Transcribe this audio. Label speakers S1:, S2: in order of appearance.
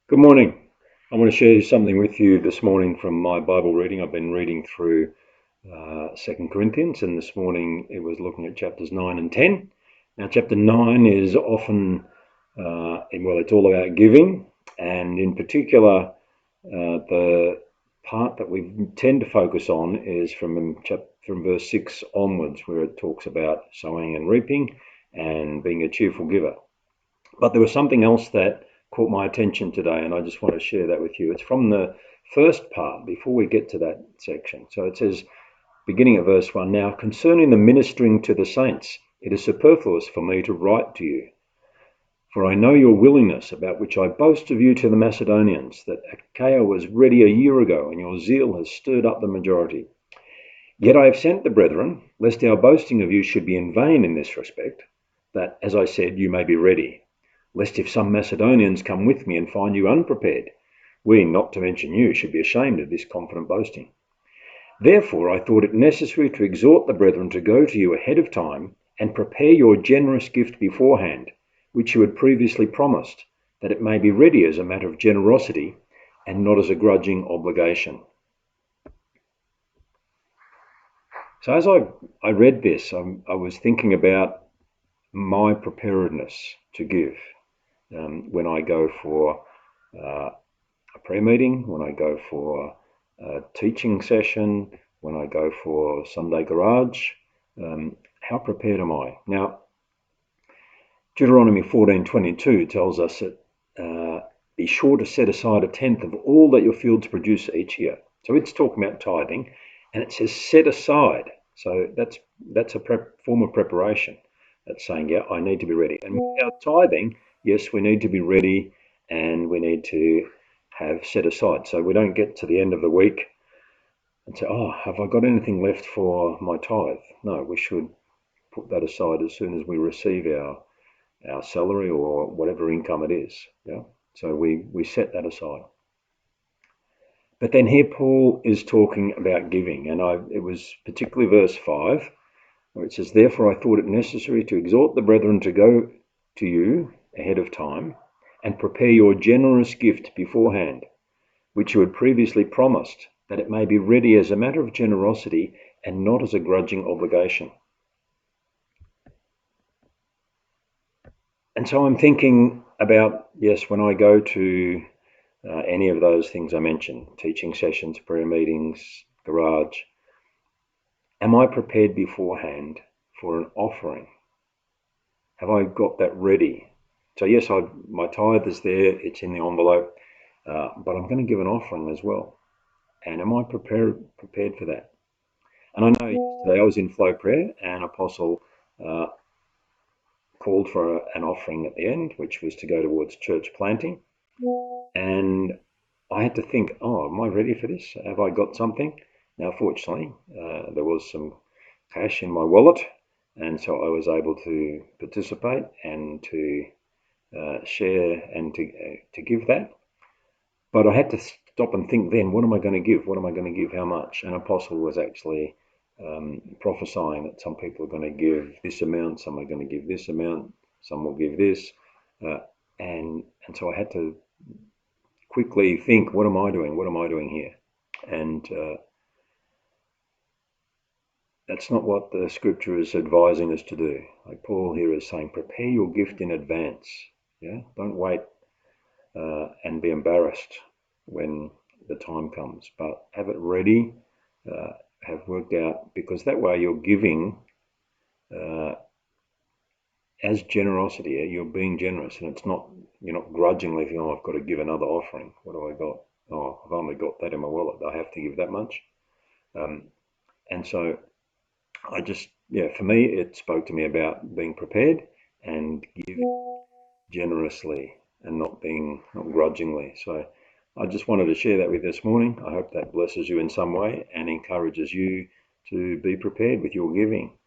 S1: Good morning. I want to share something with you this morning from my Bible reading. I've been reading through 2 Corinthians, and this morning it was looking at chapters 9 and 10. Now, chapter 9 is often, it's all about giving, and in particular, the part that we tend to focus on is from verse 6 onwards, where it talks about sowing and reaping and being a cheerful giver. But there was something else that caught my attention today, and I just want to share that with you. It's from the first part before we get to that section. So it says, beginning at verse 1, "Now concerning the ministering to the saints, it is superfluous for me to write to you. For I know your willingness, about which I boast of you to the Macedonians, that Achaia was ready a year ago, and your zeal has stirred up the majority. Yet I have sent the brethren, lest our boasting of you should be in vain in this respect, that, as I said, you may be ready. Lest if some Macedonians come with me and find you unprepared, we, not to mention you, should be ashamed of this confident boasting. Therefore I thought it necessary to exhort the brethren to go to you ahead of time and prepare your generous gift beforehand, which you had previously promised, that it may be ready as a matter of generosity and not as a grudging obligation." So as I read this, I was thinking about my preparedness to give. When I go for a prayer meeting, when I go for a teaching session, when I go for Sunday Garage, how prepared am I? Now, Deuteronomy 14:22 tells us that be sure to set aside a tenth of all that your fields produce each year. So it's talking about tithing, and it says set aside. So that's a form of preparation. That's saying, yeah, I need to be ready. And with our tithing, yes, we need to be ready and we need to have set aside. So we don't get to the end of the week and say, oh, have I got anything left for my tithe? No, we should put that aside as soon as we receive our salary or whatever income it is. Yeah. So we set that aside. But then here Paul is talking about giving, and it was particularly verse 5, where it says, "Therefore I thought it necessary to exhort the brethren to go to you ahead of time and prepare your generous gift beforehand, which you had previously promised, that it may be ready as a matter of generosity and not as a grudging obligation." And so I'm thinking about, yes, when I go to any of those things I mentioned, teaching sessions, prayer meetings, garage, am I prepared beforehand for an offering? Have I got that ready? So yes, my tithe is there, it's in the envelope, but I'm going to give an offering as well. And am I prepared for that? And I know yesterday I was in flow prayer, and Apostle called for an offering at the end, which was to go towards church planting. And I had to think, oh, am I ready for this? Have I got something? Now, fortunately, there was some cash in my wallet, and so I was able to participate and to share and to give that. But I had to stop and think then, what am I going to give? What am I going to give? How much? And Apostle was actually prophesying that some people are going to give this amount, some are going to give this amount, some will give this. And so I had to quickly think, what am I doing? What am I doing here? And that's not what the scripture is advising us to do. Like Paul here is saying, prepare your gift in advance. Yeah, don't wait and be embarrassed when the time comes, but have it ready, have worked out, because that way you're giving as generosity. You're being generous, and you're not grudgingly thinking, oh, I've got to give another offering. What have I got? Oh, I've only got that in my wallet. I have to give that much. And so for me, it spoke to me about being prepared and giving generously and not grudgingly. So I just wanted to share that with you this morning. I hope that blesses you in some way and encourages you to be prepared with your giving.